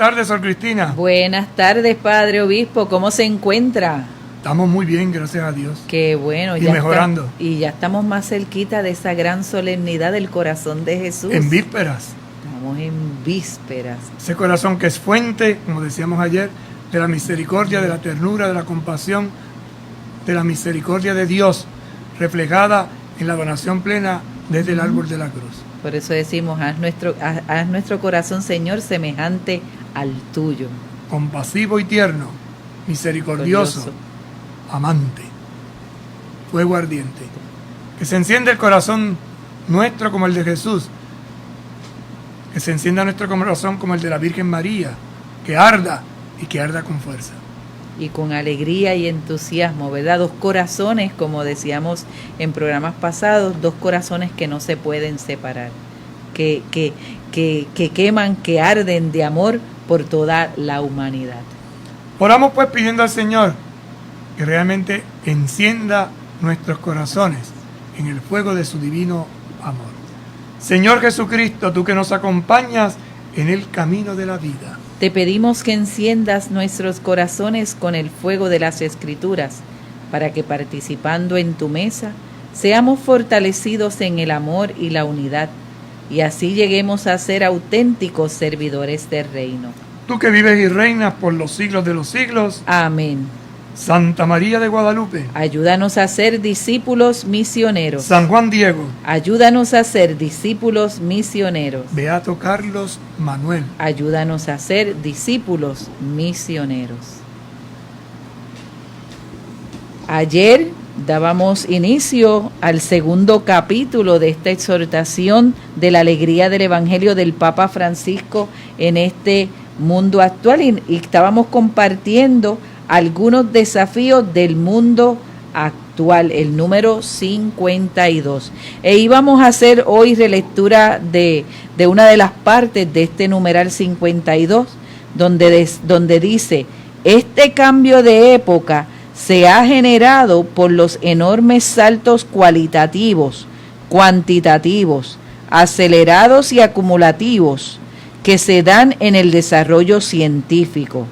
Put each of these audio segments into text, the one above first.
tardes, Sor Cristina. Buenas tardes, Padre Obispo. ¿Cómo se encuentra? Estamos muy bien, gracias a Dios. Qué bueno. Y ya mejorando. Y ya estamos más cerquita de esa gran solemnidad del corazón de Jesús. En vísperas. Estamos en vísperas. Ese corazón que es fuente, como decíamos ayer, de la misericordia, de la ternura, de la compasión, de la misericordia de Dios, reflejada en la donación plena desde el árbol de la cruz. Por eso decimos, haz nuestro corazón, Señor, semejante al tuyo. Compasivo y tierno, misericordioso, amante, fuego ardiente. Que se encienda el corazón nuestro como el de Jesús. Que se encienda nuestro corazón como el de la Virgen María. Que arda y que arda con fuerza. Y con alegría y entusiasmo, ¿verdad? Dos corazones, como decíamos en programas pasados, dos corazones que no se pueden separar, que queman, que arden de amor por toda la humanidad. Oramos pues pidiendo al Señor que realmente encienda nuestros corazones en el fuego de su divino amor. Señor Jesucristo, tú que nos acompañas en el camino de la vida, te pedimos que enciendas nuestros corazones con el fuego de las Escrituras, para que participando en tu mesa, seamos fortalecidos en el amor y la unidad, y así lleguemos a ser auténticos servidores del reino. Tú que vives y reinas por los siglos de los siglos. Amén. Santa María de Guadalupe, ayúdanos a ser discípulos misioneros. San Juan Diego, ayúdanos a ser discípulos misioneros. Beato Carlos Manuel, ayúdanos a ser discípulos misioneros. Ayer dábamos inicio al segundo capítulo de esta exhortación de la alegría del Evangelio del Papa Francisco en este mundo actual, y estábamos compartiendo algunos desafíos del mundo actual, el número 52. E íbamos a hacer hoy relectura de una de las partes de este numeral 52, donde dice: este cambio de época se ha generado por los enormes saltos cualitativos, cuantitativos, acelerados y acumulativos que se dan en el desarrollo científico,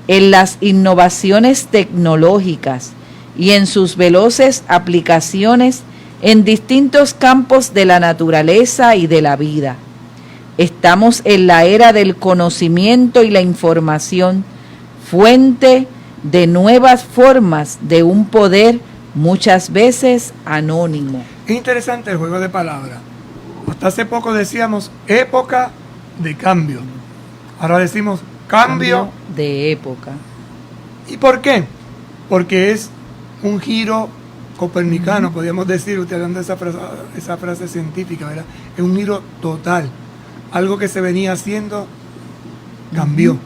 en las innovaciones tecnológicas y en sus veloces aplicaciones en distintos campos de la naturaleza y de la vida. Estamos en la era del conocimiento y la información, fuente de nuevas formas de un poder muchas veces anónimo. Es interesante el juego de palabras. Hasta hace poco decíamos época de cambio. Ahora decimos cambio de época. ¿Y por qué? Porque es un giro copernicano, podríamos decir, utilizando esa frase científica, ¿verdad? Es un giro total. Algo que se venía haciendo cambió.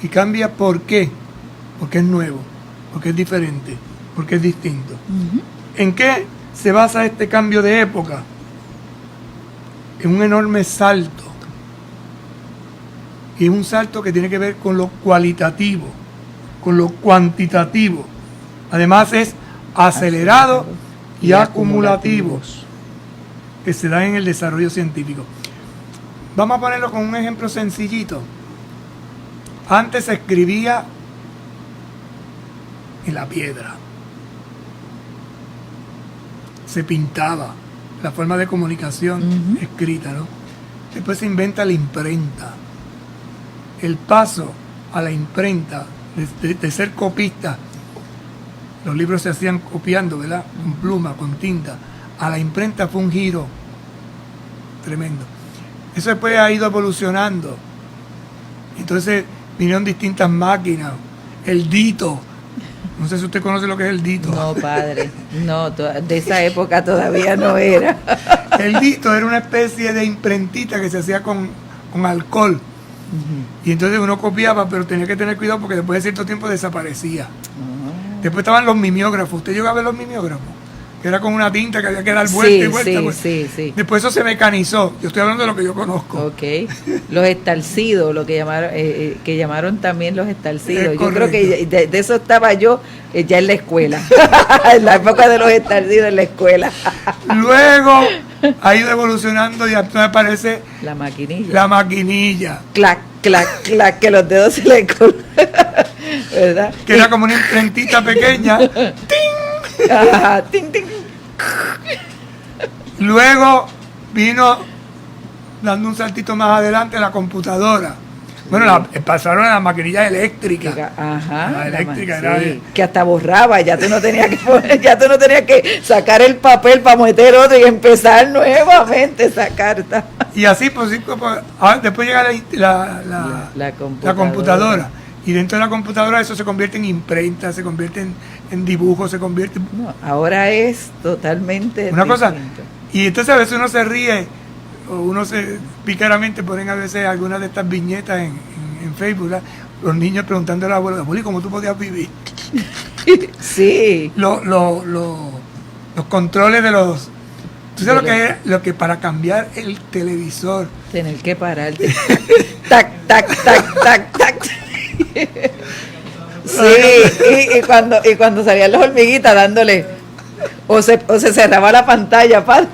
Y cambia ¿por qué? Porque es nuevo, porque es diferente, porque es distinto. ¿En qué se basa este cambio de época? En un enorme salto. Y un salto que tiene que ver con lo cualitativo, con lo cuantitativo. Además es acelerado y acumulativo, que se da en el desarrollo científico. Vamos a ponerlo con un ejemplo sencillito. Antes se escribía en la piedra, se pintaba, la forma de comunicación escrita, ¿no? Después se inventa la imprenta. El paso a la imprenta, de ser copista, los libros se hacían copiando, ¿verdad? Con pluma, con tinta. A la imprenta fue un giro tremendo. Eso después ha ido evolucionando. Entonces vinieron distintas máquinas. El dito. No sé si usted conoce lo que es el dito. No, padre. No, de esa época todavía no era. El dito era una especie de imprentita que se hacía con alcohol. Y entonces uno copiaba, pero tenía que tener cuidado porque después de cierto tiempo desaparecía. Después estaban los mimeógrafos. ¿Usted llegó a ver los mimeógrafos? Que era con una tinta que había que dar vuelta y vuelta. Sí. Después eso se mecanizó. Yo estoy hablando de lo que yo conozco. Ok. Los estalcidos, lo que llamaron también los estalcidos. Yo creo que de eso estaba yo ya en la escuela. En la época de los estalcidos en la escuela. Luego ha ido evolucionando y actualmente aparece la maquinilla. La maquinilla. Clac, clac, clac, que los dedos se le ¿verdad? Que era como una imprentita pequeña. ¡Ting! Ajá, ting, ting. Luego vino, dando un saltito más adelante, la computadora. Bueno, pasaron a las maquinillas eléctricas. Ajá. La eléctrica sí, era que hasta borraba, ya tú no tenías que ya tú no tenías que sacar el papel para meter otro y empezar nuevamente esa carta. Y así, pues, después llega la computadora. Y dentro de la computadora eso se convierte en imprenta, se convierte en dibujo, se convierte... No, ahora es totalmente una cosa. distinto. Y entonces a veces uno se ríe, o uno se pícaramente ponen a veces algunas de estas viñetas en Facebook, ¿verdad? Los niños preguntando a la abuela, ¿cómo tú podías vivir? Sí. Los controles de los... ¿Tú sabes lo que para cambiar el televisor? Tener que pararte. Tac, tac, tac, tac, tac. Sí, y cuando salían las hormiguitas dándole, o se cerraba la pantalla, padre.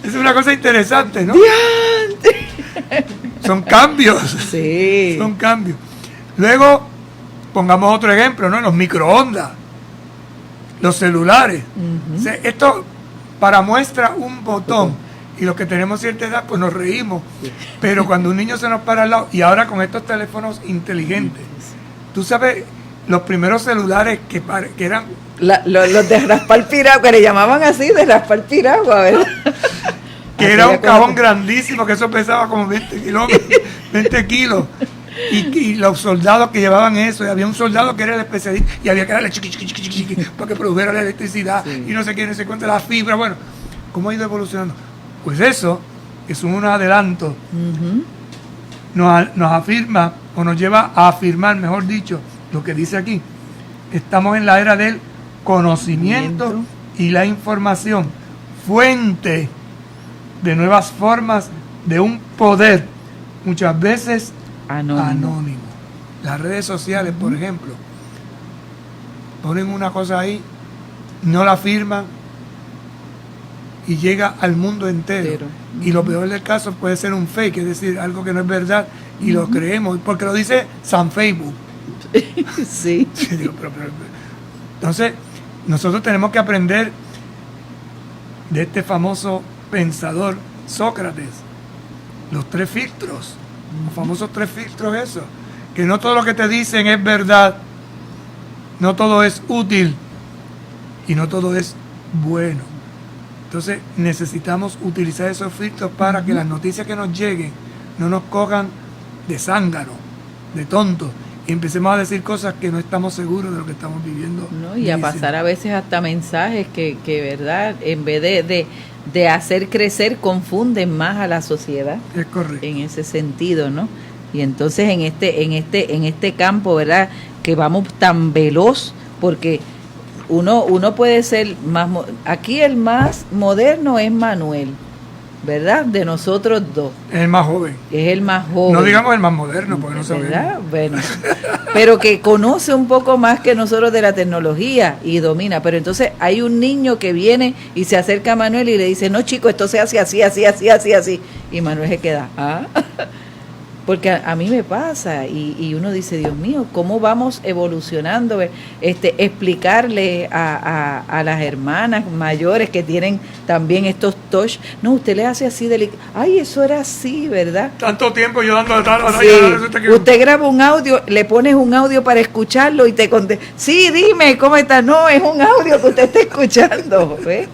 Es una cosa interesante, ¿no? ¡Diante! Son cambios. Sí. Son cambios. Luego, pongamos otro ejemplo, ¿no? Los microondas, los celulares. Uh-huh. O sea, esto, para muestra un botón. Y los que tenemos cierta edad, pues nos reímos. Sí. Pero cuando un niño se nos para al lado, y ahora con estos teléfonos inteligentes, tú sabes, los primeros celulares que eran... los de raspar piragua, que le llamaban así, de raspar piragua, ¿verdad? Que era un cajón grandísimo, que eso pesaba como 20 kilos. Y los soldados que llevaban eso, y había un soldado que era el especialista, y había que darle chiqui, para que produjera la electricidad, sí. Y no sé quién, no sé cuánto, la fibra, bueno, ¿cómo ha ido evolucionando? Pues eso es un adelanto. Uh-huh. Nos afirma, o nos lleva a afirmar, mejor dicho, lo que dice aquí. Estamos en la era del conocimiento y la información, fuente de nuevas formas de un poder, muchas veces anónimo. Las redes sociales, por ejemplo, ponen una cosa ahí, no la firman, y llega al mundo entero. Y lo peor del caso puede ser un fake, es decir, algo que no es verdad, y lo creemos, porque lo dice San Facebook. Sí. Pero. Entonces, nosotros tenemos que aprender de este famoso pensador Sócrates, los 3 filtros, los famosos 3 filtros, eso, que no todo lo que te dicen es verdad, no todo es útil y no todo es bueno. Entonces necesitamos utilizar esos filtros para que las noticias que nos lleguen no nos cojan de zángano, de tontos, y empecemos a decir cosas que no estamos seguros de lo que estamos viviendo. No, y a pasar a veces hasta mensajes que verdad, en vez de hacer crecer, confunden más a la sociedad. Es correcto. En ese sentido, ¿no? Y entonces en este campo, ¿verdad?, que vamos tan veloz, porque uno puede ser más... Aquí el más moderno es Manuel, ¿verdad? De nosotros dos. Es el más joven. Es el más joven. No digamos el más moderno, porque no sabemos. ¿Verdad? Bueno, pero que conoce un poco más que nosotros de la tecnología y domina. Pero entonces hay un niño que viene y se acerca a Manuel y le dice, no, chico, esto se hace así, así, así, así, así. Y Manuel se queda, porque a mí me pasa y uno dice, Dios mío, ¿cómo vamos evolucionando? Explicarle a las hermanas mayores que tienen también estos touch, no, usted le hace así ay, eso era así, ¿verdad? Tanto tiempo yo dando de tal, sí. Usted graba un audio, le pones un audio para escucharlo y te contesta, sí, dime, ¿cómo está? No, es un audio que usted está escuchando, ¿ves?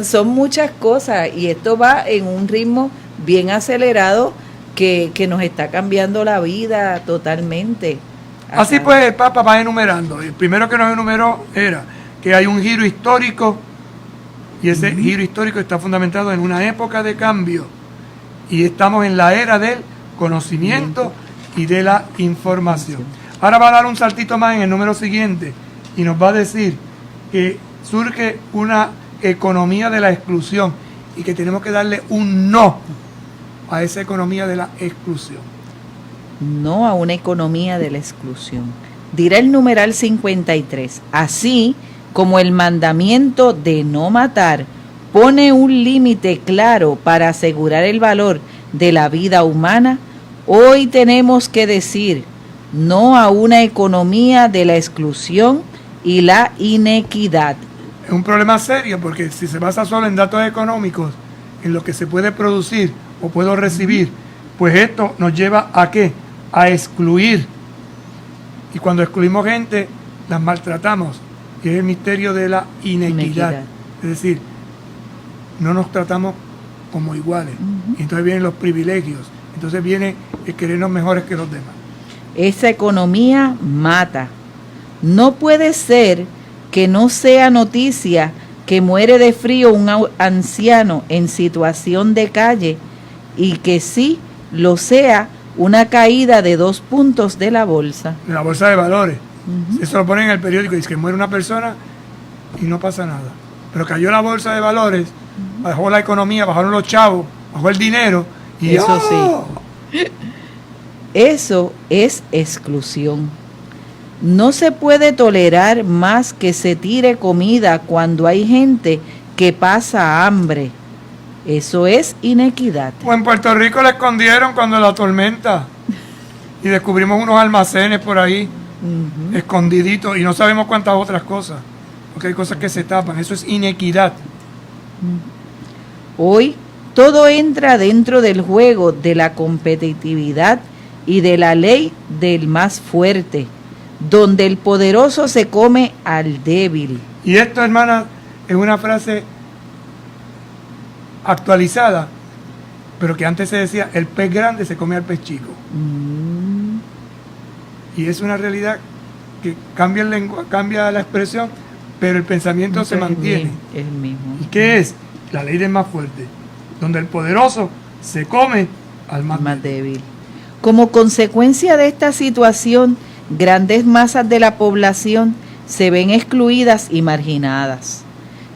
Son muchas cosas y esto va en un ritmo bien acelerado que nos está cambiando la vida totalmente. Así pues el Papa va enumerando. El primero que nos enumeró era que hay un giro histórico y ese giro histórico está fundamentado en una época de cambio y estamos en la era del conocimiento y de la información. Ahora va a dar un saltito más en el número siguiente y nos va a decir que surge una economía de la exclusión y que tenemos que darle un no a esa economía de la exclusión. No a una economía de la exclusión. Dirá el numeral 53. Así como el mandamiento de no matar pone un límite claro para asegurar el valor de la vida humana, Hoy tenemos que decir no a una economía de la exclusión y la inequidad. Es un problema serio porque si se basa solo en datos económicos, en lo que se puede producir o puedo recibir, pues esto nos lleva a ¿qué? A excluir. Y cuando excluimos gente, las maltratamos. Y es el misterio de la inequidad. Es decir, no nos tratamos como iguales. Y entonces vienen los privilegios. Entonces viene el querernos mejores que los demás. Esa economía mata. No puede ser que no sea noticia que muere de frío un anciano en situación de calle y que sí lo sea una caída de 2 puntos de la bolsa. De la bolsa de valores. Eso lo ponen en el periódico y dice que muere una persona y no pasa nada. Pero cayó la bolsa de valores, bajó la economía, bajaron los chavos, bajó el dinero y eso sí. Eso es exclusión. No se puede tolerar más que se tire comida cuando hay gente que pasa hambre. Eso es inequidad. Pues en Puerto Rico la escondieron cuando la tormenta y descubrimos unos almacenes por ahí escondiditos y no sabemos cuántas otras cosas, porque hay cosas que se tapan. Eso es inequidad. Hoy todo entra dentro del juego de la competitividad y de la ley del más fuerte, donde el poderoso se come al débil. Y esto, hermana, es una frase actualizada, pero que antes se decía, el pez grande se come al pez chico. Y es una realidad que cambia el lenguaje, cambia la expresión, pero el pensamiento se mantiene. Es el mismo. ¿Y qué es? La ley del más fuerte, donde el poderoso se come al más débil. Como consecuencia de esta situación, grandes masas de la población se ven excluidas y marginadas,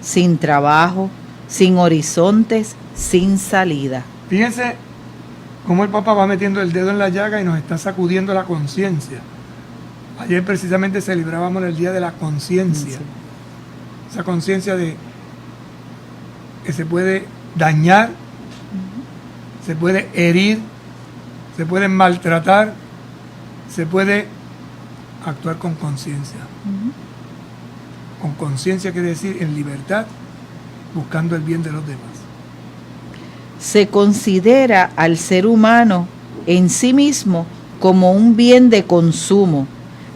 sin trabajo, sin horizontes, sin salida. Fíjense cómo el Papa va metiendo el dedo en la llaga y nos está sacudiendo la conciencia. Ayer precisamente celebrábamos el Día de la Conciencia. Sí. Esa conciencia de que se puede dañar, se puede herir, se puede maltratar, se puede actuar con conciencia. Con conciencia quiere decir en libertad, buscando el bien de los demás. Se considera al ser humano en sí mismo como un bien de consumo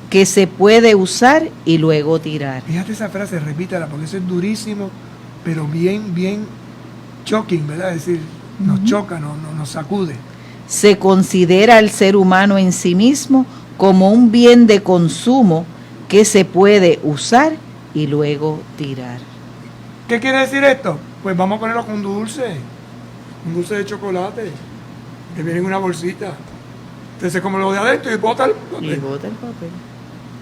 que se puede usar y luego tirar. Fíjate esa frase, repítala, porque eso es durísimo, pero bien shocking, ¿verdad? Es decir, nos choca, nos sacude. Se considera al ser humano en sí mismo como un bien de consumo que se puede usar y luego tirar. ¿Qué quiere decir esto? Pues vamos a ponerlo con un dulce de chocolate, que viene en una bolsita. Entonces como lo de adentro y bota el papel. Y bota el papel.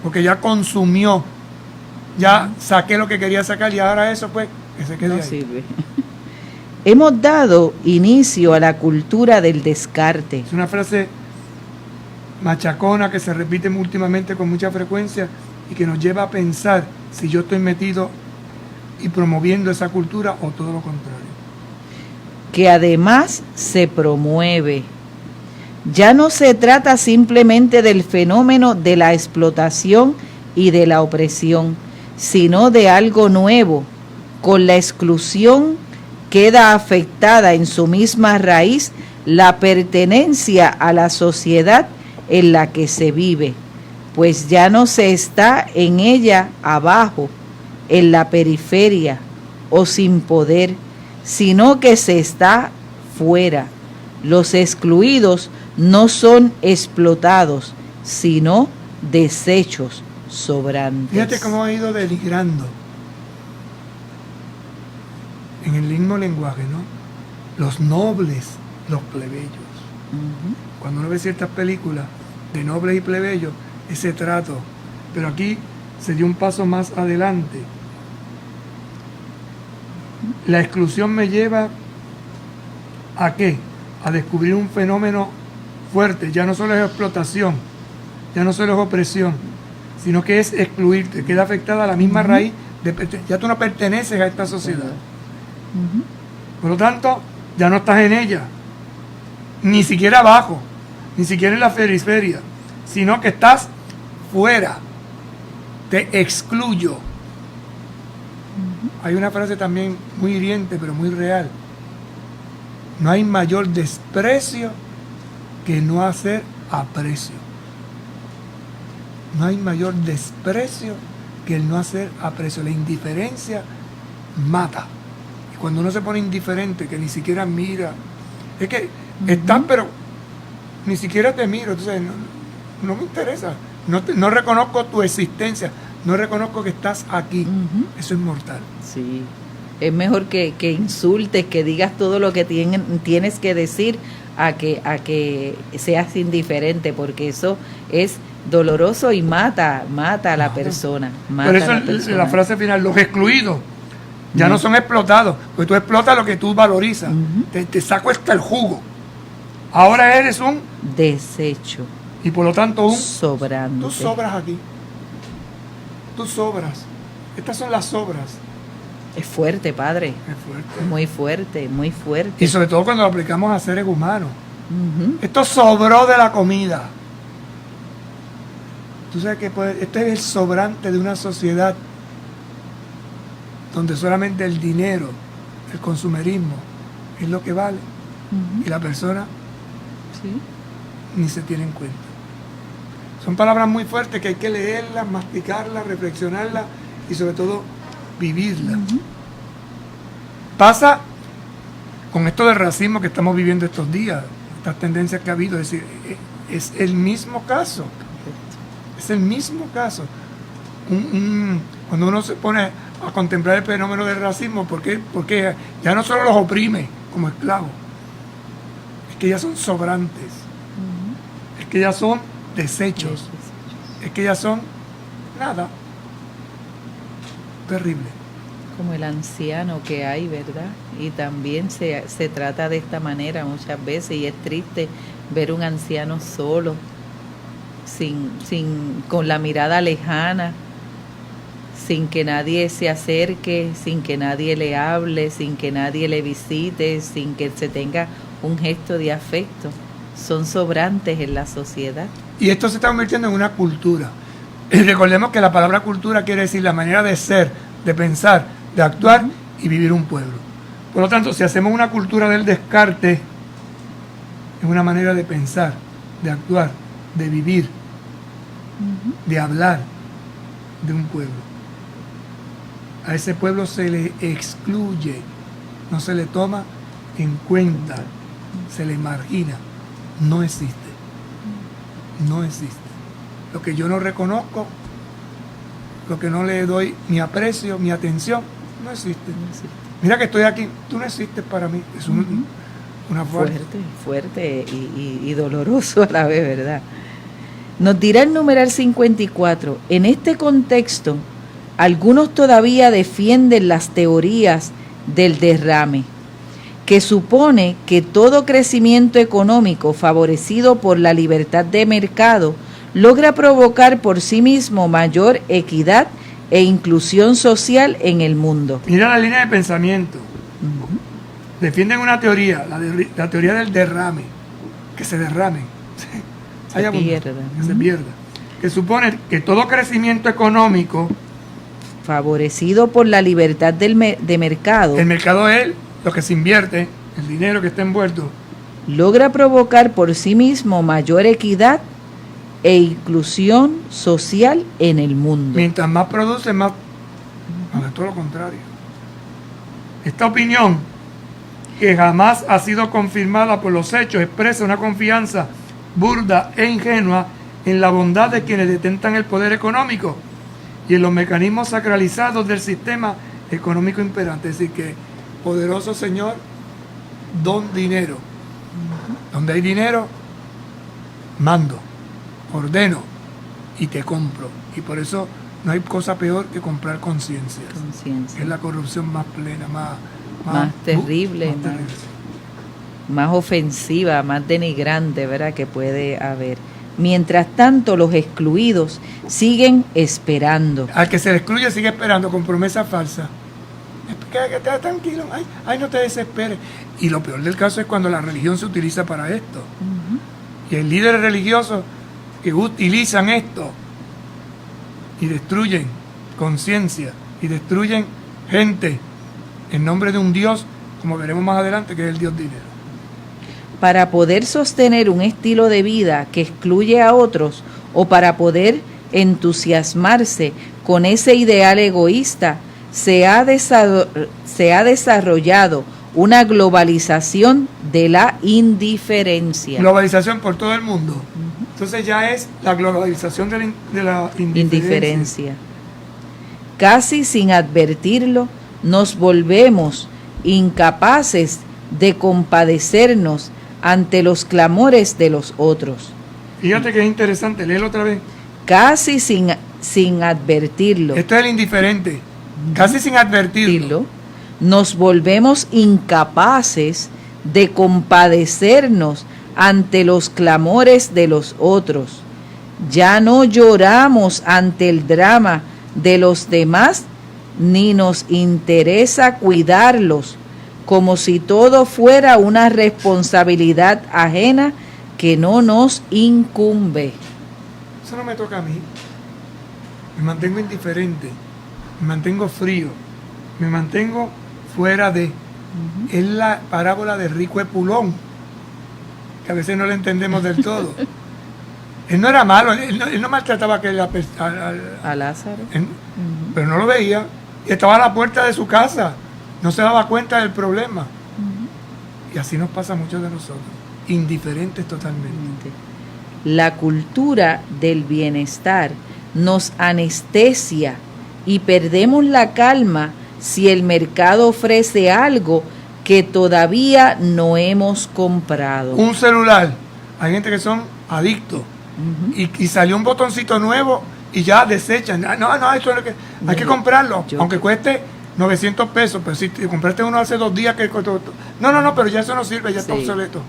Porque ya consumió, ya saqué lo que quería sacar y ahora eso pues que se quede no ahí. Sirve. Hemos dado inicio a la cultura del descarte. Es una frase machacona que se repite últimamente con mucha frecuencia y que nos lleva a pensar si yo estoy metido y promoviendo esa cultura o todo lo contrario. Que además se promueve. Ya no se trata simplemente del fenómeno de la explotación y de la opresión, sino de algo nuevo. Con la exclusión queda afectada en su misma raíz la pertenencia a la sociedad en la que se vive, pues ya no se está en ella abajo, en la periferia o sin poder, sino que se está fuera. Los excluidos no son explotados, sino desechos sobrantes. Fíjate cómo ha ido denigrando en el mismo lenguaje, ¿no? Los nobles, los plebeyos. Cuando uno ve ciertas películas de nobles y plebeyos, ese trato. Pero aquí se dio un paso más adelante. La exclusión me lleva ¿a qué? A descubrir un fenómeno fuerte. Ya no solo es explotación, ya no solo es opresión, sino que es excluirte. Queda afectada la misma raíz. Ya tú no perteneces a esta sociedad. Por lo tanto, ya no estás en ella. Ni siquiera abajo. ni siquiera en la periferia, sino que estás fuera, te excluyo. Hay una frase también muy hiriente, pero muy real. No hay mayor desprecio que no hacer aprecio. No hay mayor desprecio que el no hacer aprecio. La indiferencia mata. Y cuando uno se pone indiferente, que ni siquiera mira, es que están, pero ni siquiera te miro, entonces no me interesa. No reconozco tu existencia, no reconozco que estás aquí. Eso es mortal. Sí. Es mejor que insultes, que digas todo lo que tienes que decir a que seas indiferente, porque eso es doloroso y mata a la persona. Por eso la frase final, los excluidos ya no son explotados, porque tú explotas lo que tú valorizas. Te saco el jugo. Ahora eres un desecho. Y por lo tanto un sobrante. Tú sobras aquí. Tú sobras. Estas son las sobras. Es fuerte, padre. Es fuerte. Muy fuerte, muy fuerte. Y sobre todo cuando lo aplicamos a seres humanos. Esto sobró de la comida. Tú sabes que este es el sobrante de una sociedad donde solamente el dinero, el consumerismo, es lo que vale. Y la persona ni se tiene en cuenta. Son palabras muy fuertes que hay que leerlas, masticarlas, reflexionarlas y sobre todo vivirlas. Pasa con esto del racismo que estamos viviendo estos días, estas tendencias que ha habido, es decir, es el mismo caso. Es el mismo caso. Cuando uno se pone a contemplar el fenómeno del racismo, porque ya no solo los oprime como esclavos, es que ya son sobrantes, es que ya son desechos, es que ya son nada. Terrible. Como el anciano que hay, ¿verdad? Y también se trata de esta manera muchas veces, y es triste ver un anciano solo, con la mirada lejana, sin que nadie se acerque, sin que nadie le hable, sin que nadie le visite, sin que se tenga un gesto de afecto. Son sobrantes en la sociedad. Y esto se está convirtiendo en una cultura. Y recordemos que la palabra cultura quiere decir la manera de ser, de pensar, de actuar y vivir un pueblo. Por lo tanto, si hacemos una cultura del descarte, es una manera de pensar, de actuar, de vivir, de hablar de un pueblo. A ese pueblo se le excluye, no se le toma en cuenta, se le margina, no existe. No existe. Lo que yo no reconozco, lo que no le doy mi aprecio, mi atención, no existe. Mira que estoy aquí, tú no existes para mí. Es una fuerte y doloroso a la vez, ¿verdad? Nos dirá el numeral 54, en este contexto, algunos todavía defienden las teorías del derrame, que supone que todo crecimiento económico favorecido por la libertad de mercado logra provocar por sí mismo mayor equidad e inclusión social en el mundo. Mira la línea de pensamiento. Defienden una teoría, la teoría del derrame, que se derrame, se pierda. Que se pierda. Que supone que todo crecimiento económico favorecido por la libertad de mercado. El mercado es lo que se invierte, el dinero que está envuelto. Logra provocar por sí mismo mayor equidad e inclusión social en el mundo. Mientras más produce, más... No, es todo lo contrario. Esta opinión, que jamás ha sido confirmada por los hechos, expresa una confianza burda e ingenua en la bondad de quienes detentan el poder económico y en los mecanismos sacralizados del sistema económico imperante. Es decir, que poderoso Señor, don dinero. Donde hay dinero, mando, ordeno y te compro. Y por eso no hay cosa peor que comprar conciencia. Es la corrupción más plena, más terrible, más ofensiva, más denigrante, ¿verdad?, que puede haber. Mientras tanto, los excluidos siguen esperando. Al que se le excluye sigue esperando con promesa falsa. Quédate tranquilo, ay, no te desesperes. Y lo peor del caso es cuando la religión se utiliza para esto. Y hay líderes religiosos que utilizan esto y destruyen conciencia y destruyen gente en nombre de un Dios, como veremos más adelante, que es el Dios dinero. Para poder sostener un estilo de vida que excluye a otros o para poder entusiasmarse con ese ideal egoísta, se ha desarrollado una globalización de la indiferencia. Globalización por todo el mundo. Entonces ya es la globalización de la indiferencia. Casi sin advertirlo, nos volvemos incapaces de compadecernos ante los clamores de los otros. Fíjate que es interesante, léelo otra vez. Casi sin advertirlo. Esto es el indiferente. Casi sin advertirlo. Nos volvemos incapaces de compadecernos ante los clamores de los otros. Ya no lloramos ante el drama de los demás, ni nos interesa cuidarlos, como si todo fuera una responsabilidad ajena que no nos incumbe. Eso no me toca a mí. Me mantengo indiferente, me mantengo frío, me mantengo fuera de. Es la parábola de rico Epulón, que a veces no la entendemos del todo. Él no era malo, él no maltrataba a Lázaro, pero no lo veía, y estaba a la puerta de su casa, no se daba cuenta del problema. Y así nos pasa a muchos de nosotros, indiferentes totalmente. La cultura del bienestar nos anestesia y perdemos la calma si el mercado ofrece algo que todavía no hemos comprado. Un celular, hay gente que son adictos, y salió un botoncito nuevo y ya desechan. No, esto es lo que hay que comprarlo, aunque cueste 900 pesos, pero si te compraste uno hace 2 días que costó. No, pero ya eso no sirve, ya está obsoleto.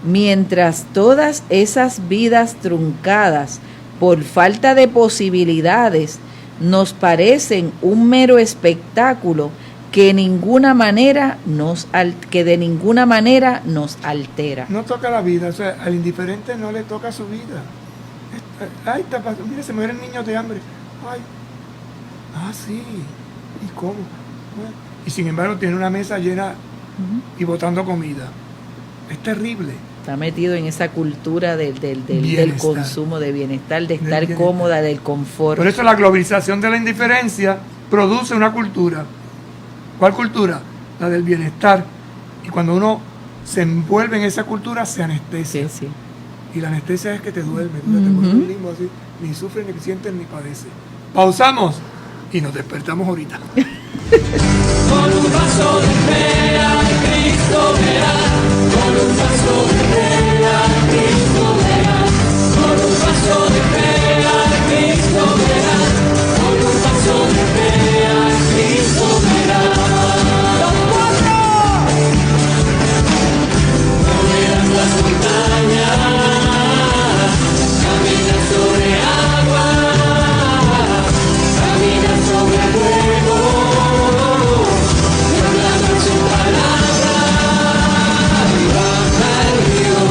Mientras todas esas vidas truncadas por falta de posibilidades nos parecen un mero espectáculo que de ninguna manera nos altera. No toca la vida, o sea, al indiferente no le toca su vida. Ay, mira, se mueren niños de hambre. Ay, sí, ¿y cómo? Y sin embargo tiene una mesa llena y botando comida. Es terrible. Está metido en esa cultura del consumo, de bienestar, de estar cómoda, del confort. Por eso la globalización de la indiferencia produce una cultura. ¿Cuál cultura? La del bienestar. Y cuando uno se envuelve en esa cultura, se anestesia. Sí. Y la anestesia es que te duerme, te pones un limbo así, ni sufres, ni sientes, ni padeces. Pausamos y nos despertamos ahorita. Con un paso de fe a Cristo verás, con un paso de fe a Cristo verás, con un paso de fe a Cristo verás, con un paso de fe a Cristo verás. ¡Los 4! Moverás las montañas, caminar sobre agua, caminar sobre fuego. Su palabra y baja el río.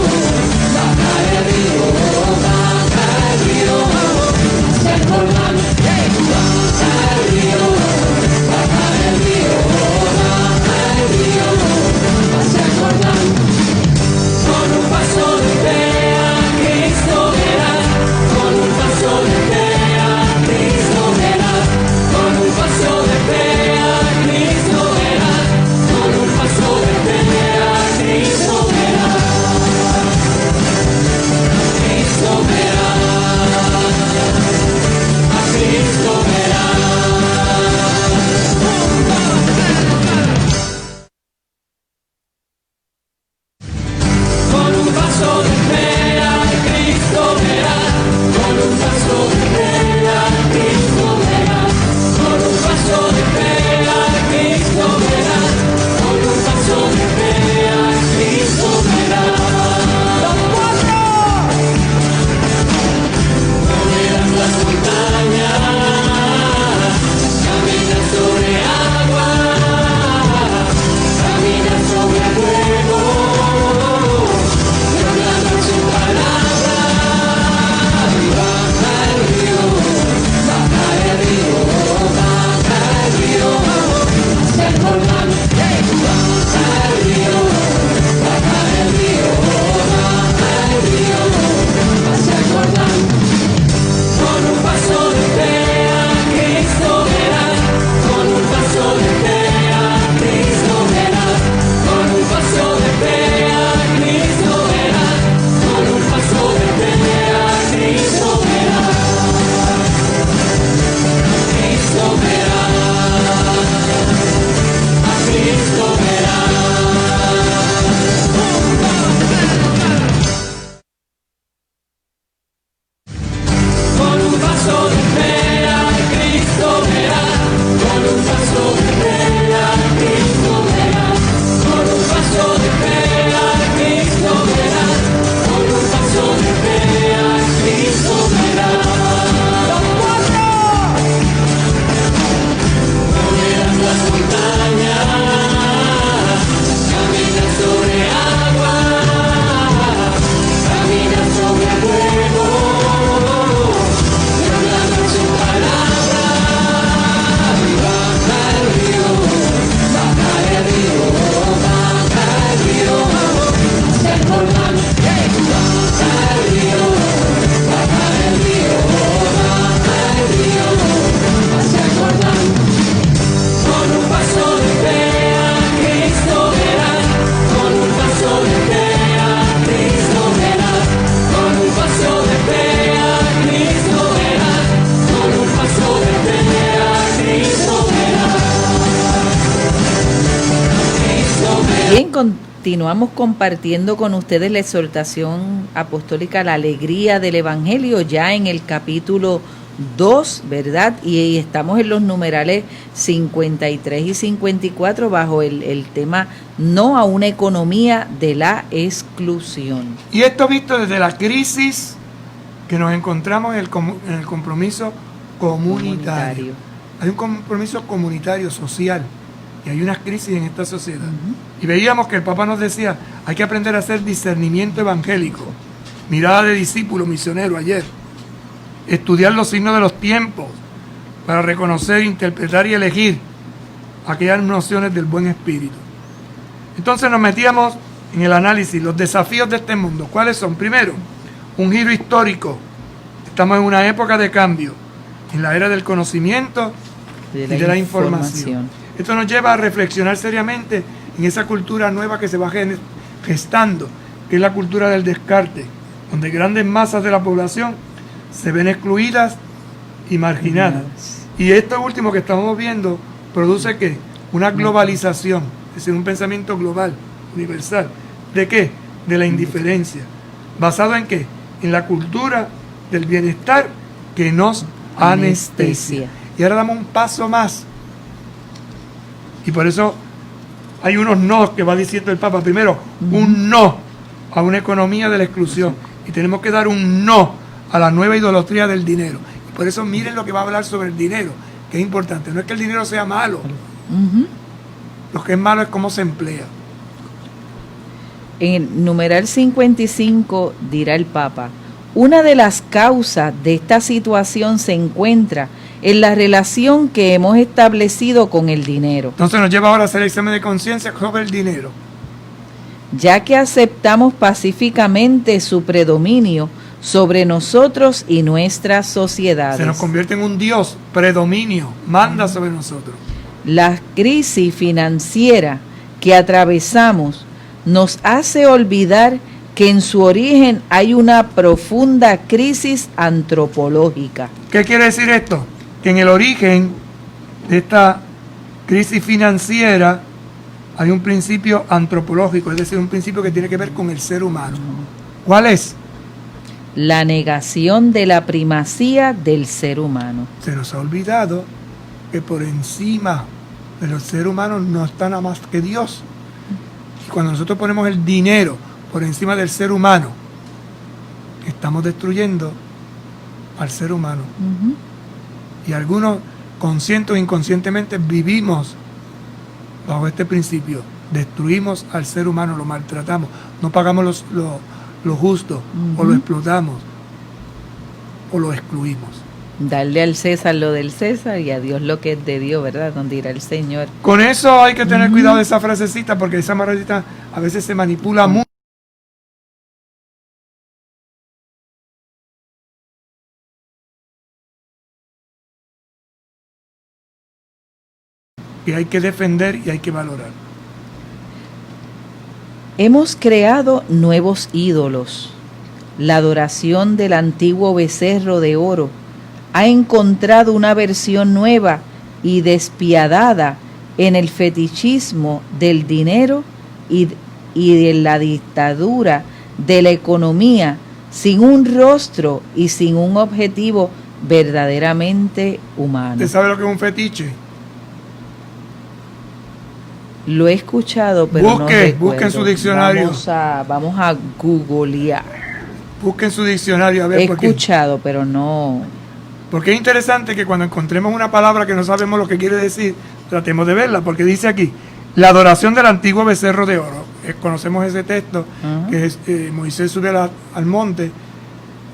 continuamos compartiendo con ustedes la exhortación apostólica, la alegría del Evangelio, ya en el capítulo 2, ¿verdad? Y estamos en los numerales 53 y 54 bajo el tema no a una economía de la exclusión. Y esto visto desde la crisis que nos encontramos en el compromiso comunitario. Hay un compromiso comunitario, social, y hay una crisis en esta sociedad. Y veíamos que el Papa nos decía, hay que aprender a hacer discernimiento evangélico, mirada de discípulo misionero ayer, estudiar los signos de los tiempos para reconocer, interpretar y elegir aquellas nociones del buen espíritu. Entonces nos metíamos en el análisis, los desafíos de este mundo. ¿Cuáles son? Primero, un giro histórico. Estamos en una época de cambio, en la era del conocimiento y de la información. Esto nos lleva a reflexionar seriamente en esa cultura nueva que se va gestando, que es la cultura del descarte, donde grandes masas de la población se ven excluidas y marginadas. Y esto último que estamos viendo produce ¿qué? Una globalización, es decir, un pensamiento global, universal. ¿De qué? De la indiferencia. ¿Basado en qué? En la cultura del bienestar que nos anestesia. Y ahora damos un paso más. Y por eso hay unos no que va diciendo el Papa. Primero, un no a una economía de la exclusión. Y tenemos que dar un no a la nueva idolatría del dinero. Y por eso miren lo que va a hablar sobre el dinero, que es importante. No es que el dinero sea malo. Lo que es malo es cómo se emplea. En el numeral 55 dirá el Papa, una de las causas de esta situación se encuentra en la relación que hemos establecido con el dinero. Entonces nos lleva ahora a hacer el examen de conciencia sobre el dinero. Ya que aceptamos pacíficamente su predominio sobre nosotros y nuestras sociedades. Se nos convierte en un Dios, predominio, manda sobre nosotros. La crisis financiera que atravesamos nos hace olvidar que en su origen hay una profunda crisis antropológica. ¿Qué quiere decir esto? Que en el origen de esta crisis financiera hay un principio antropológico, es decir, un principio que tiene que ver con el ser humano. ¿Cuál es? La negación de la primacía del ser humano. Se nos ha olvidado que por encima de los seres humanos no está nada más que Dios. Y cuando nosotros ponemos el dinero por encima del ser humano, estamos destruyendo al ser humano. Y algunos, conscientes o inconscientemente, vivimos bajo este principio. Destruimos al ser humano, lo maltratamos, no pagamos lo justo, o lo explotamos, o lo excluimos. Darle al César lo del César y a Dios lo que es de Dios, ¿verdad? Donde irá el Señor. Con eso hay que tener cuidado de esa frasecita, porque esa frasecita a veces se manipula mucho. Que hay que defender y hay que valorar. Hemos creado nuevos ídolos. La adoración del antiguo becerro de oro ha encontrado una versión nueva y despiadada en el fetichismo del dinero y de la dictadura de la economía, sin un rostro y sin un objetivo verdaderamente humano. ¿Usted sabe lo que es un fetiche? Lo he escuchado, pero no recuerdo. Busque en su diccionario. Vamos a googlear. Busque en su diccionario a ver. He escuchado, pero no. Porque es interesante que cuando encontremos una palabra que no sabemos lo que quiere decir, tratemos de verla, porque dice aquí, la adoración del antiguo becerro de oro. Conocemos ese texto, que es, Moisés sube al monte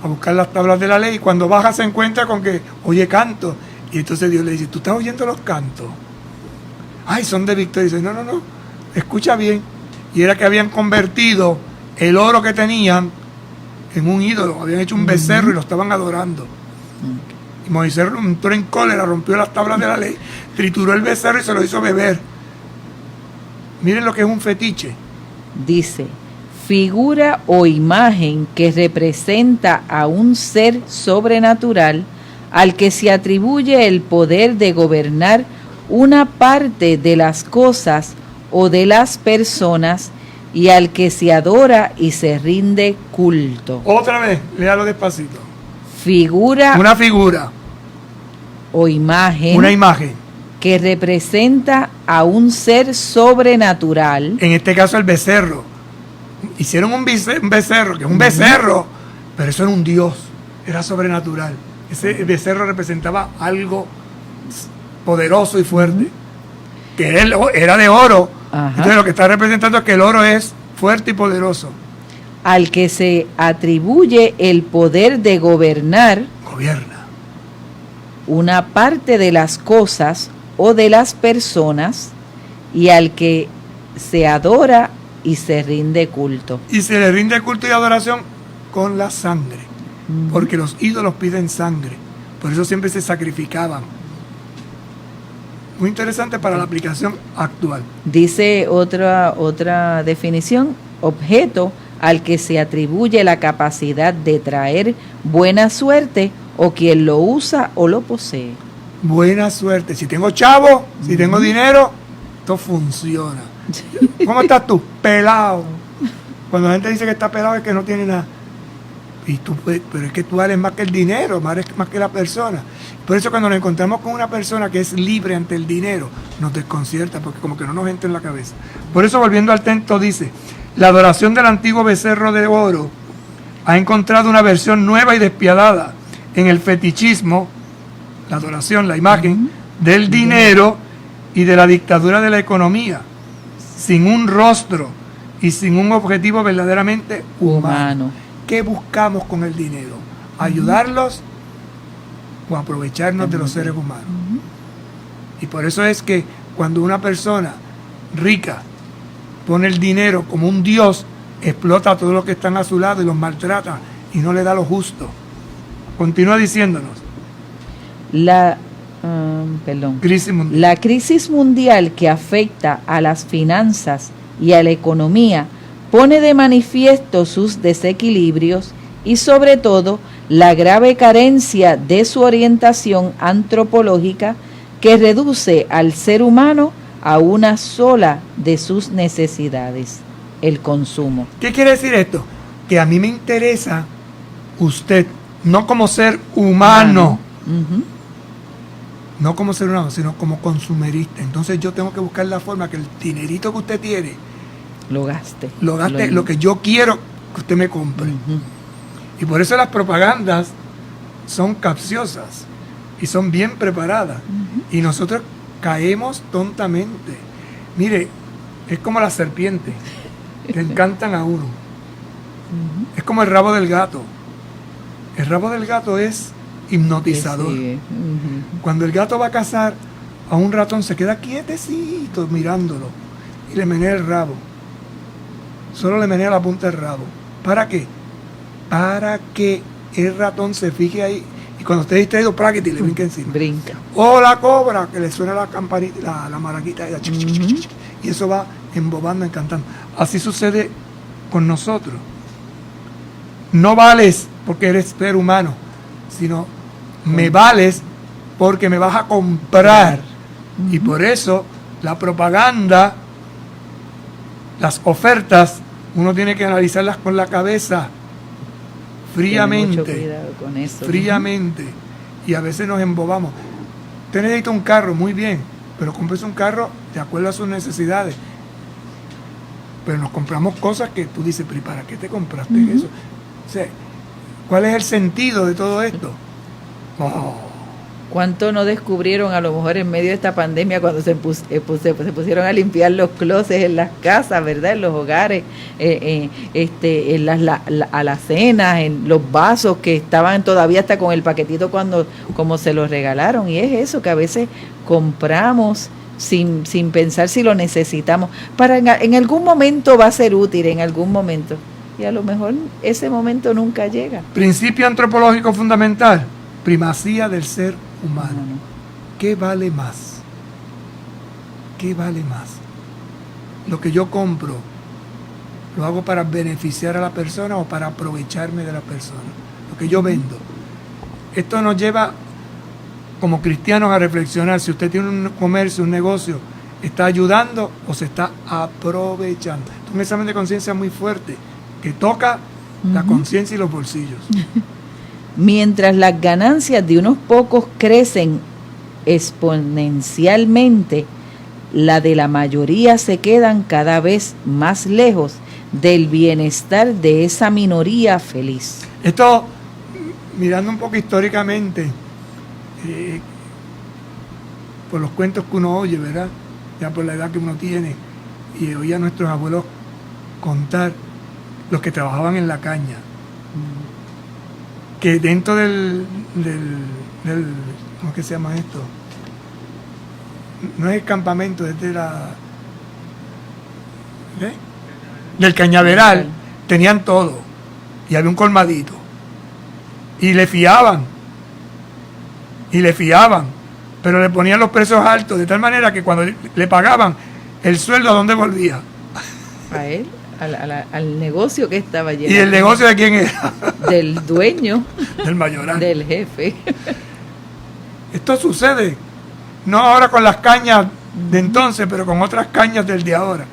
a buscar las tablas de la ley, y cuando baja se encuentra con que oye canto, y entonces Dios le dice, ¿tú estás oyendo los cantos? Ay, son de victoria. Y dice, no, escucha bien. Y era que habían convertido el oro que tenían en un ídolo, habían hecho un becerro y lo estaban adorando. Y Moisés entró en cólera, rompió las tablas de la ley, trituró el becerro y se lo hizo beber. Miren lo que es un fetiche. Dice, figura o imagen que representa a un ser sobrenatural al que se atribuye el poder de gobernar una parte de las cosas o de las personas y al que se adora y se rinde culto. Otra vez, léalo despacito. Figura Una figura, o imagen una imagen. que representa a un ser sobrenatural. En este caso el becerro. Hicieron un becerro, que es un becerro, pero eso era un dios, era sobrenatural. Ese becerro representaba algo poderoso y fuerte, que era de oro. Ajá. Entonces lo que está representando es que el oro es fuerte y poderoso. Al que se atribuye el poder de gobernar Gobierna. una parte de las cosas o de las personas, y al que se adora y se rinde culto. Y se le rinde culto y adoración con la sangre, porque los ídolos piden sangre, por eso siempre se sacrificaban. Muy interesante para la aplicación actual. Dice otra definición: objeto al que se atribuye la capacidad de traer buena suerte o quien lo usa o lo posee. Buena suerte. Si tengo chavo, si tengo dinero, esto funciona. ¿Cómo estás tú? Pelado. Cuando la gente dice que está pelado es que no tiene nada. Y tú, pero es que tú vales más que el dinero, más que la persona. Por eso cuando nos encontramos con una persona que es libre ante el dinero, nos desconcierta, porque como que no nos entra en la cabeza. Por eso, volviendo al texto, dice: la adoración del antiguo becerro de oro ha encontrado una versión nueva y despiadada en el fetichismo, la adoración, la imagen del dinero y de la dictadura de la economía, sin un rostro y sin un objetivo verdaderamente humano. ¿Qué buscamos con el dinero? ¿Ayudarlos o aprovecharnos de los seres humanos? Y por eso es que cuando una persona rica pone el dinero como un dios, explota a todos los que están a su lado y los maltrata y no le da lo justo. Continúa diciéndonos. La Crisis mundial. La crisis mundial que afecta a las finanzas y a la economía pone de manifiesto sus desequilibrios y sobre todo la grave carencia de su orientación antropológica, que reduce al ser humano a una sola de sus necesidades: el consumo. ¿Qué quiere decir esto? Que a mí me interesa usted, no como ser humano, no como ser humano, sino como consumerista. Entonces yo tengo que buscar la forma que el dinerito que usted tiene Lo gaste. lo que yo quiero que usted me compre. Y por eso las propagandas son capciosas y son bien preparadas. Y nosotros caemos tontamente. Mire, es como la serpiente, que encantan a uno. Es como el rabo del gato. El rabo del gato es hipnotizador. Sí. Cuando el gato va a cazar a un ratón, se queda quietecito mirándolo y le menea el rabo. Solo le menea la punta del rabo. ¿Para qué? Para que el ratón se fije ahí y cuando esté distraído, prácticamente le brinca encima. Brinca. O la cobra, que le suena la campanita, la maraquita, y eso va embobando, encantando. Así sucede con nosotros. No vales porque eres ser humano, sino me vales porque me vas a comprar. Y por eso la propaganda, las ofertas, uno tiene que analizarlas con la cabeza, fríamente. Mucho cuidado con eso. Fríamente. Y a veces nos embobamos. Usted necesita un carro, muy bien, pero compres un carro de acuerdo a sus necesidades. Pero nos compramos cosas que tú dices, pero ¿y para qué te compraste eso? O sea, ¿cuál es el sentido de todo esto? ¿Cuánto no descubrieron a lo mejor en medio de esta pandemia cuando se pusieron a limpiar los closets en las casas, ¿verdad? En los hogares, en las alacenas, en los vasos que estaban todavía hasta con el paquetito como se los regalaron. Y es eso, que a veces compramos sin pensar si lo necesitamos. En algún momento va a ser útil, en algún momento. Y a lo mejor ese momento nunca llega. Principio antropológico fundamental: primacía del ser humano. ¿Qué vale más? ¿Qué vale más? Lo que yo compro, ¿lo hago para beneficiar a la persona o para aprovecharme de la persona? Lo que yo vendo. Esto nos lleva como cristianos a reflexionar. Si usted tiene un comercio, un negocio, ¿está ayudando o se está aprovechando? un examen de conciencia muy fuerte que toca la conciencia y los bolsillos. Mientras las ganancias de unos pocos crecen exponencialmente, la de la mayoría se quedan cada vez más lejos del bienestar de esa minoría feliz. Esto, mirando un poco históricamente, por los cuentos que uno oye, ¿verdad? Ya por la edad que uno tiene, y oía a nuestros abuelos contar los que trabajaban en la caña, que dentro del ¿cómo es que se llama esto? No es el campamento, es de del cañaveral, tenían todo, y había un colmadito, y le fiaban, pero le ponían los precios altos, de tal manera que cuando le pagaban el sueldo, ¿a dónde volvía? A él, al negocio que estaba lleno. ¿Y el negocio de quién era? Del dueño, Del mayoral. del jefe. Esto sucede, no ahora con las cañas de entonces, pero con otras cañas del de ahora.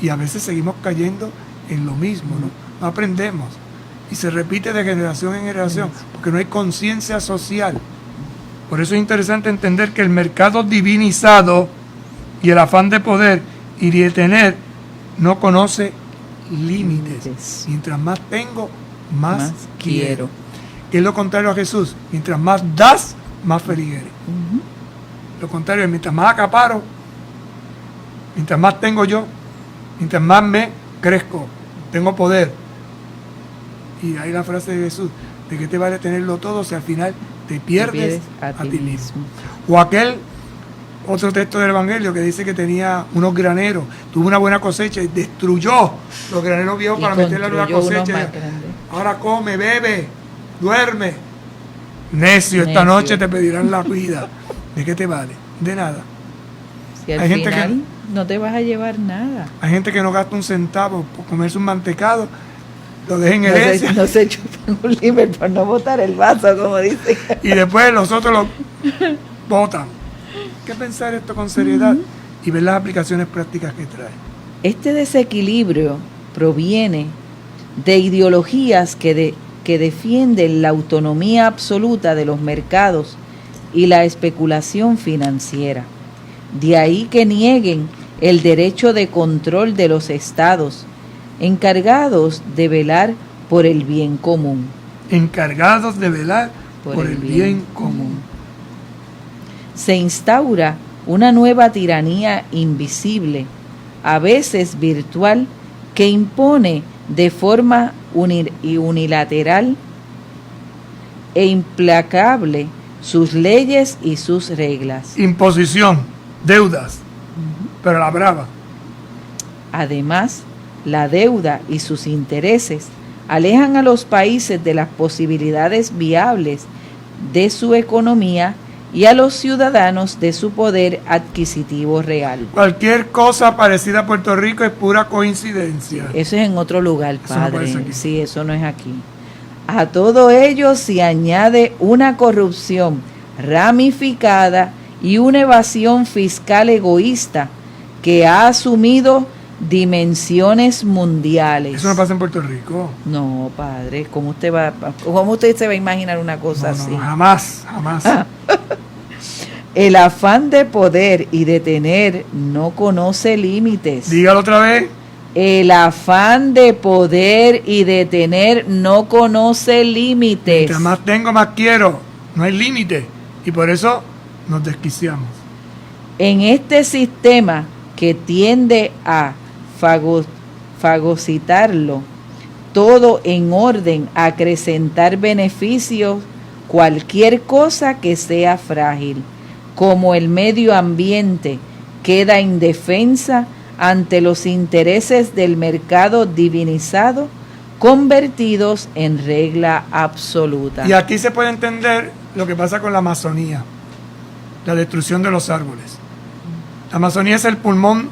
Y a veces seguimos cayendo en lo mismo, ¿no? No aprendemos. Y se repite de generación en generación, porque no hay conciencia social. Por eso es interesante entender que el mercado divinizado y el afán de poder y de tener no conoce límites. Mientras más tengo, más quiero. Que es lo contrario a Jesús. Mientras más das, más feliz eres. Lo contrario es mientras más acaparo, mientras más tengo yo, mientras más me crezco, tengo poder. Y ahí la frase de Jesús, ¿de qué te vale tenerlo todo si al final te pierdes a ti mismo? O aquel otro texto del Evangelio que dice que tenía unos graneros, tuvo una buena cosecha y destruyó los graneros viejos para meterle una cosecha. Ahora come, bebe, duerme. Necio, esta noche te pedirán la vida. ¿De qué te vale? De nada. Si al final no te vas a llevar nada. Hay gente que no gasta un centavo por comerse un mantecado, lo deja en herencia. No se chupan un limer por no botar el vaso, como dicen. Y después los otros lo botan. Hay que pensar esto con seriedad y ver las aplicaciones prácticas que trae. Este desequilibrio proviene de ideologías que defienden la autonomía absoluta de los mercados y la especulación financiera. De ahí que nieguen el derecho de control de los estados, encargados de velar por el bien común. Encargados de velar por el bien común. Se instaura una nueva tiranía invisible, a veces virtual, que impone de forma unilateral e implacable sus leyes y sus reglas. Imposición, deudas, pero la brava. Además, la deuda y sus intereses alejan a los países de las posibilidades viables de su economía y a los ciudadanos de su poder adquisitivo real. Cualquier cosa parecida a Puerto Rico es pura coincidencia. Eso es en otro lugar, padre. Eso no aquí. Sí, eso no es aquí. A todo ello se añade una corrupción ramificada y una evasión fiscal egoísta que ha asumido dimensiones mundiales. Eso no pasa en Puerto Rico. No, padre, ¿cómo usted se va a imaginar una cosa así? No, jamás. El afán de poder y de tener no conoce límites. Dígalo otra vez. El afán de poder y de tener no conoce límites. Mientras más tengo, más quiero. No hay límite. Y por eso nos desquiciamos. En este sistema que tiende a fagocitarlo todo en orden a acrecentar beneficios, cualquier cosa que sea frágil, como el medio ambiente, queda indefensa ante los intereses del mercado divinizado, convertidos en regla absoluta. Y aquí se puede entender lo que pasa con la Amazonía, la destrucción de los árboles. La Amazonía es el pulmón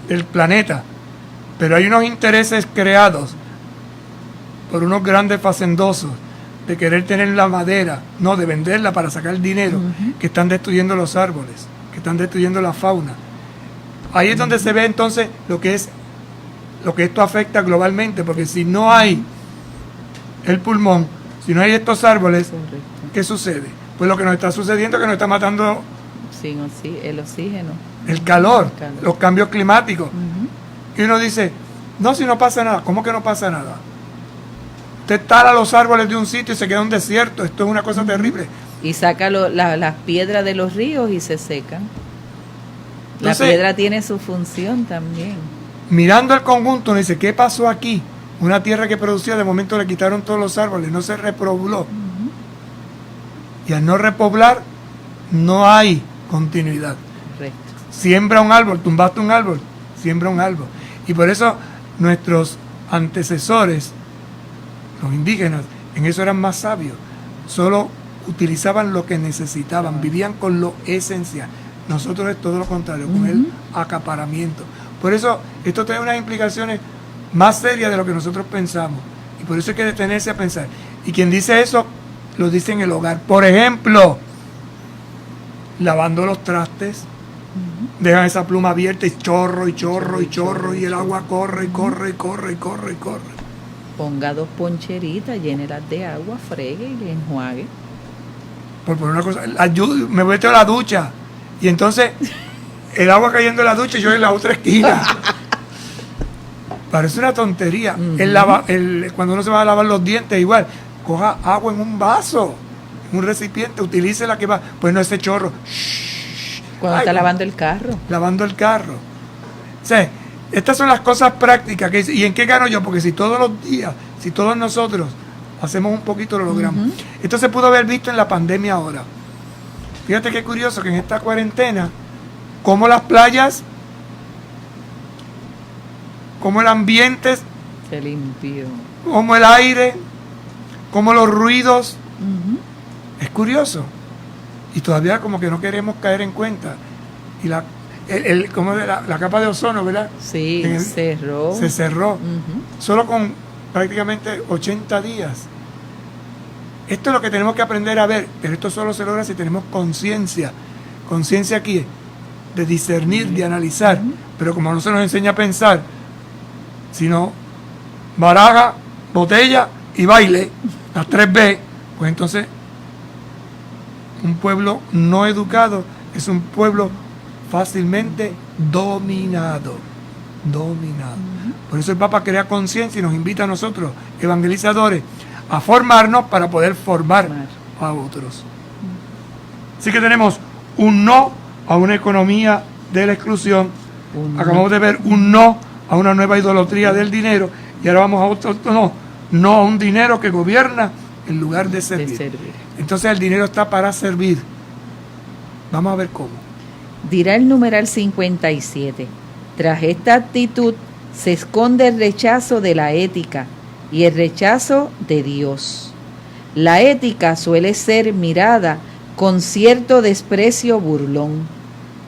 del planeta, pero hay unos intereses creados por unos grandes facendosos de querer tener la madera, no, de venderla para sacar dinero, que están destruyendo los árboles, que están destruyendo la fauna. Ahí es donde se ve entonces lo que es lo que esto afecta globalmente, porque si no hay el pulmón, si no hay estos árboles, Correcto. ¿qué sucede? Pues lo que nos está sucediendo es que nos está matando Sí, el oxígeno. el calor, El calor. los cambios climáticos. Ujú. Y uno dice, no, si no pasa nada. ¿Cómo que no pasa nada? Usted tala los árboles de un sitio y se queda un desierto. Esto es una cosa terrible. Y saca las piedras de los ríos y se secan. La Entonces, piedra tiene su función también. mirando el conjunto, uno dice, ¿qué pasó aquí? Una tierra que producía, de momento le quitaron todos los árboles, no se repobló. Y al no repoblar, no hay continuidad. Correcto. Siembra un árbol, tumbaste un árbol, siembra un árbol. Y por eso nuestros antecesores, los indígenas, en eso eran más sabios. Solo utilizaban lo que necesitaban, vivían con lo esencial. Nosotros es todo lo contrario, con el acaparamiento. Por eso esto tiene unas implicaciones más serias de lo que nosotros pensamos. Y por eso hay que detenerse a pensar. Y quien dice eso, lo dice en el hogar. Por ejemplo, lavando los trastes, dejan esa pluma abierta y chorro, y chorro, y chorro, y el agua corre, y corre, y corre, y corre, y corre. Ponga 2 poncheritas, llénelas de agua, fregue y le enjuague. Por una cosa, me meto a la ducha, y entonces el agua cayendo en la ducha y yo en la otra esquina. Parece una tontería. Cuando uno se va a lavar los dientes, igual, coja agua en un vaso, en un recipiente, utilice la que va. Pues no ese chorro. Cuando está lavando el carro. Lavando el carro. O sea, estas son las cosas prácticas. ¿Y en qué gano yo? Porque si todos los días, si todos nosotros hacemos un poquito, lo logramos. Esto se pudo haber visto en la pandemia ahora. Fíjate qué curioso que en esta cuarentena, como las playas, como el ambiente, Se limpió. como el aire, como los ruidos. Es curioso. Y todavía como que no queremos caer en cuenta. Y la capa de ozono, ¿verdad? Sí, cerró. Se cerró. Ujú. Solo con prácticamente 80 días. Esto es lo que tenemos que aprender a ver. Pero esto solo se logra si tenemos conciencia. Conciencia aquí de discernir, de analizar. Pero como no se nos enseña a pensar, sino baraja, botella y baile, las 3B, pues entonces un pueblo no educado es un pueblo fácilmente dominado. Por eso el Papa crea conciencia y nos invita a nosotros, evangelizadores, a formarnos para poder formar a otros. Así que tenemos un no a una economía de la exclusión. Acabamos de ver un no a una nueva idolatría del dinero y ahora vamos a otro no a un dinero que gobierna en lugar de servir. Entonces el dinero está para servir. Vamos a ver cómo. Dirá el numeral 57. Tras esta actitud se esconde el rechazo de la ética y el rechazo de Dios. La ética suele ser mirada con cierto desprecio burlón.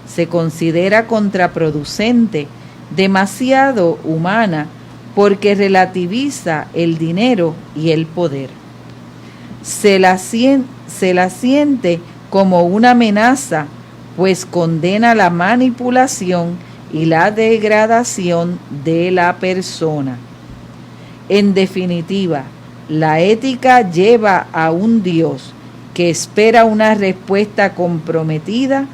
Se considera contraproducente, demasiado humana, porque relativiza el dinero y el poder. Se la siente como una amenaza, pues condena la manipulación y la degradación de la persona. En definitiva, la ética lleva a un Dios que espera una respuesta comprometida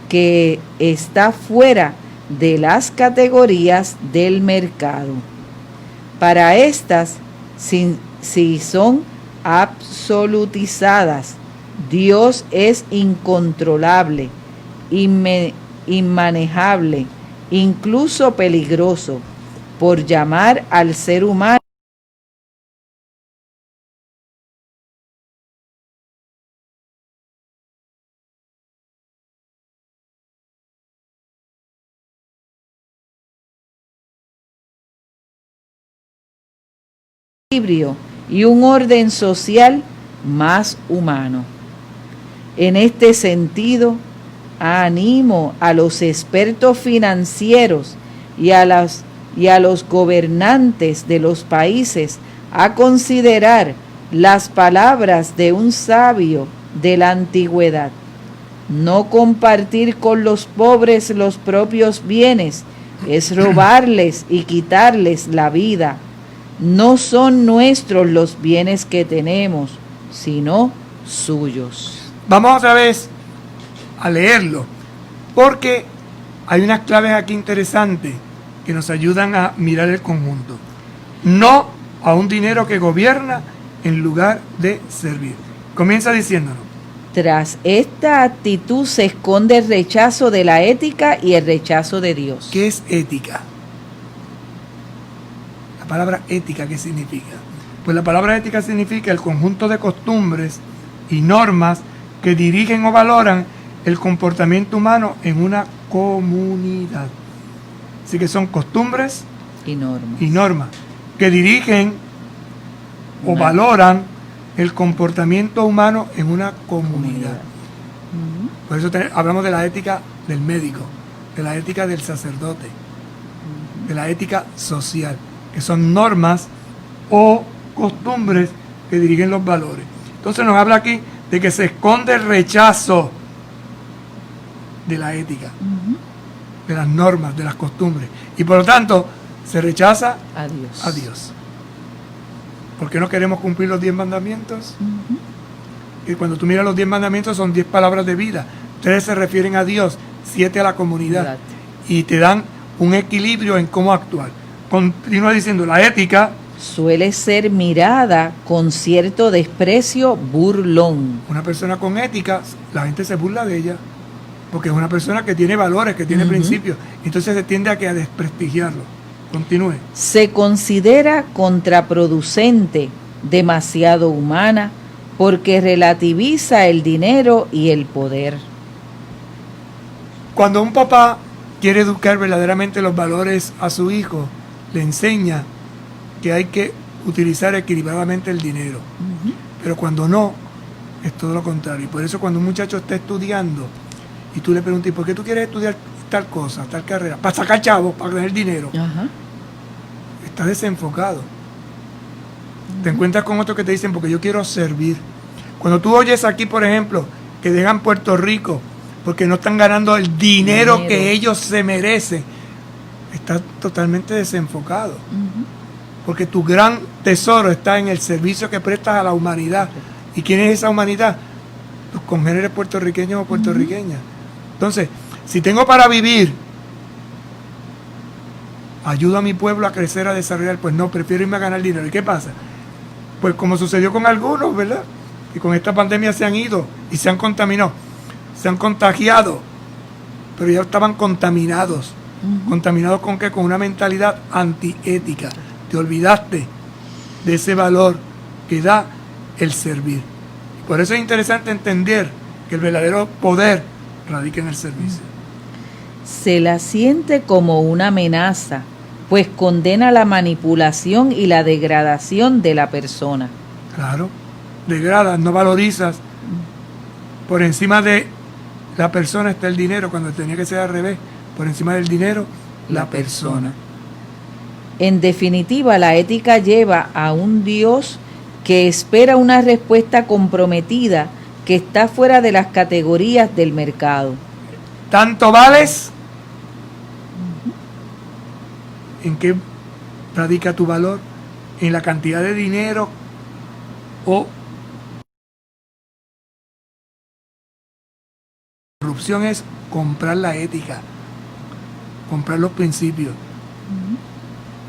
que está fuera de las categorías del mercado. Para estas, si son absolutizadas, Dios es incontrolable, inmanejable, incluso peligroso, por llamar al ser humano equilibrio y un orden social más humano. En este sentido, animo a los expertos financieros y a los gobernantes de los países a considerar las palabras de un sabio de la antigüedad. No compartir con los pobres los propios bienes es robarles y quitarles la vida. No son nuestros los bienes que tenemos, sino suyos. Vamos otra vez a leerlo, porque hay unas claves aquí interesantes que nos ayudan a mirar el conjunto. No a un dinero que gobierna en lugar de servir. Comienza diciéndonos. Tras esta actitud se esconde el rechazo de la ética y el rechazo de Dios. ¿Qué es ética? La palabra ética, ¿qué significa? Pues la palabra ética significa el conjunto de costumbres y normas que dirigen o valoran el comportamiento humano en una comunidad. Así que son costumbres Y normas. y normas que dirigen o valoran el comportamiento humano en una comunidad. Por eso hablamos de la ética del médico, de la ética del sacerdote, de la ética social, que son normas o costumbres que dirigen los valores. Entonces nos habla aquí de que se esconde el rechazo de la ética, de las normas, de las costumbres. Y por lo tanto, se rechaza A Dios. a Dios. ¿Por qué no queremos cumplir los 10 mandamientos? Y cuando tú miras los 10 mandamientos son 10 palabras de vida. 3 se refieren a Dios, 7 a la comunidad. Exacto. Y te dan un equilibrio en cómo actuar. Continúa diciendo, la ética, Suele ser mirada con cierto desprecio burlón. una persona con ética, la gente se burla de ella, porque es una persona que tiene valores, que tiene principios. Entonces se tiende a desprestigiarlo. Continúe. Se considera contraproducente, demasiado humana, porque relativiza el dinero y el poder. Cuando un papá quiere educar verdaderamente los valores a su hijo, le enseña que hay que utilizar equilibradamente el dinero. Pero cuando no, es todo lo contrario. Y por eso cuando un muchacho está estudiando y tú le preguntas, ¿por qué tú quieres estudiar tal cosa, tal carrera? Para sacar chavos, para ganar dinero. Ajá. Estás desenfocado. Te encuentras con otros que te dicen, porque yo quiero servir. Cuando tú oyes aquí, por ejemplo, que dejan Puerto Rico porque no están ganando el dinero que ellos se merecen, estás totalmente desenfocado. Porque tu gran tesoro está en el servicio que prestas a la humanidad. ¿Y quién es esa humanidad? Tus congéneres puertorriqueños o puertorriqueñas. Entonces, si tengo para vivir, ayudo a mi pueblo a crecer, a desarrollar, pues no, prefiero irme a ganar dinero. ¿Y qué pasa? Pues como sucedió con algunos, ¿verdad? Que con esta pandemia se han ido y se han contaminado, se han contagiado, pero ya estaban contaminados. ¿Contaminados con qué? Con una mentalidad antiética. Te olvidaste de ese valor que da el servir. Por eso es interesante entender que el verdadero poder radica en el servicio. Se la siente como una amenaza, pues condena la manipulación y la degradación de la persona. Claro, degradas, no valorizas. Por encima de la persona está el dinero, cuando tenía que ser al revés. Por encima del dinero, la persona. En definitiva, la ética lleva a un Dios que espera una respuesta comprometida que está fuera de las categorías del mercado. ¿Tanto vales? ¿En qué radica tu valor? ¿En la cantidad de dinero o corrupción? Es comprar la ética, comprar los principios.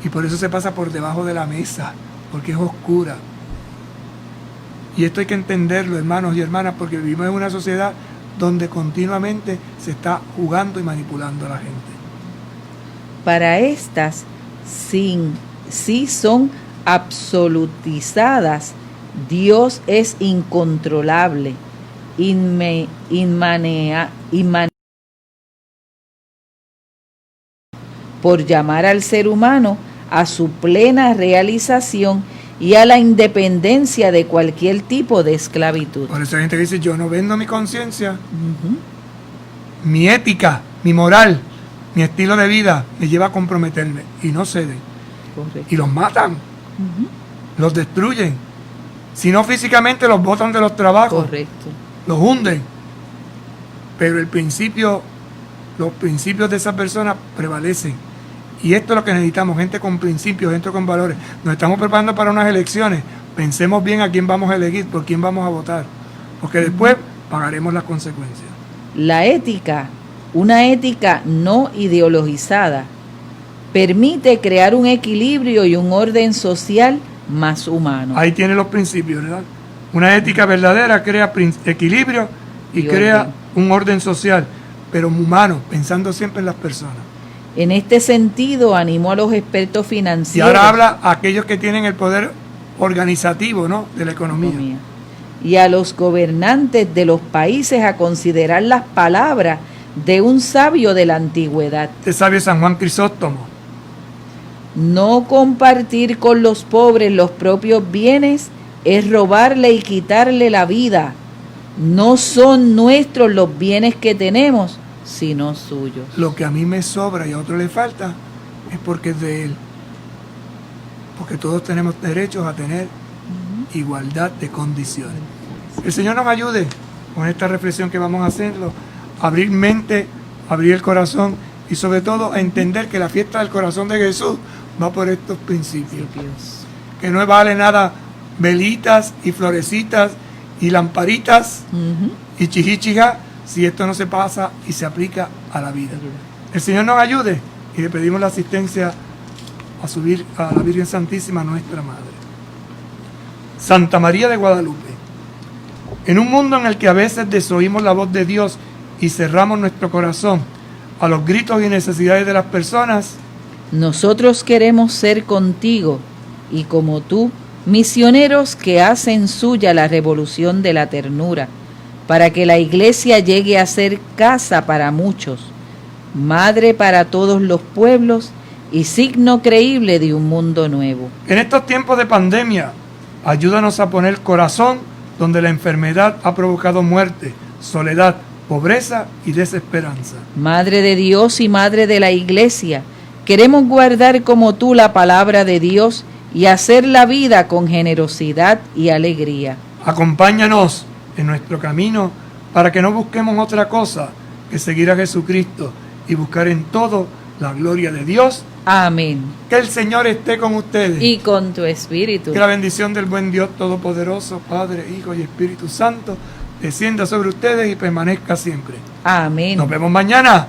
Y por eso se pasa por debajo de la mesa, porque es oscura. Y esto hay que entenderlo, hermanos y hermanas, porque vivimos en una sociedad donde continuamente se está jugando y manipulando a la gente. Para estas, sí son absolutizadas. Dios es incontrolable, por llamar al ser humano a su plena realización y a la independencia de cualquier tipo de esclavitud. Por eso hay gente que dice, yo no vendo mi conciencia, mi ética, mi moral, mi estilo de vida me lleva a comprometerme, y no ceden. Correcto. Y los matan, los destruyen. Si no físicamente, los botan de los trabajos, Correcto. los hunden. Pero los principios de esa persona prevalecen. Y esto es lo que necesitamos, gente con principios, gente con valores. Nos estamos preparando para unas elecciones. Pensemos bien a quién vamos a elegir, por quién vamos a votar, porque después pagaremos las consecuencias. La ética, una ética no ideologizada, permite crear un equilibrio y un orden social más humano. Ahí tiene los principios, ¿verdad? Una ética verdadera crea equilibrio y crea un orden social, pero humano, pensando siempre en las personas. En este sentido, animó a los expertos Y financieros. ahora habla a aquellos que tienen el poder organizativo, ¿no?, de la economía. Y a los gobernantes de los países a considerar las palabras de un sabio de la antigüedad. Este sabio San Juan Crisóstomo. No compartir con los pobres los propios bienes es robarle y quitarle la vida. No son nuestros los bienes que tenemos, sino suyos. Lo que a mí me sobra y a otro le falta es porque es de él. Porque todos tenemos derechos a tener igualdad de condiciones. El Señor nos ayude con esta reflexión que vamos a hacerlo, abrir mente, abrir el corazón y sobre todo a entender que la fiesta del corazón de Jesús va por estos principios. Que no vale nada velitas y florecitas y lamparitas y chichichija si esto no se pasa y se aplica a la vida. El Señor nos ayude y le pedimos la asistencia a subir a la Virgen Santísima, nuestra Madre. Santa María de Guadalupe. En un mundo en el que a veces desoímos la voz de Dios y cerramos nuestro corazón a los gritos y necesidades de las personas, nosotros queremos ser contigo y como tú, misioneros que hacen suya la revolución de la ternura, para que la iglesia llegue a ser casa para muchos, madre para todos los pueblos y signo creíble de un mundo nuevo. En estos tiempos de pandemia, ayúdanos a poner corazón donde la enfermedad ha provocado muerte, soledad, pobreza y desesperanza. Madre de Dios y Madre de la Iglesia, queremos guardar como tú la palabra de Dios y hacer la vida con generosidad y alegría. Acompáñanos en nuestro camino para que no busquemos otra cosa que seguir a Jesucristo y buscar en todo la gloria de Dios. Amén. Que el Señor esté con ustedes. Y con tu espíritu. Que la bendición del buen Dios Todopoderoso, Padre, Hijo y Espíritu Santo, descienda sobre ustedes y permanezca siempre. Amén. Nos vemos mañana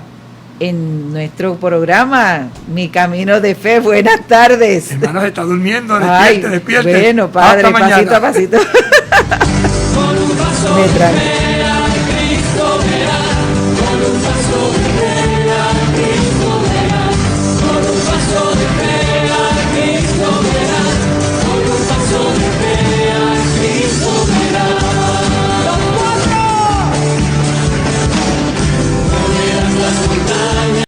en nuestro programa Mi Camino de Fe. Buenas tardes. Hermanos, está durmiendo. Ay, despierte. Bueno, Padre, Hasta mañana. pasito a pasito. Me trae.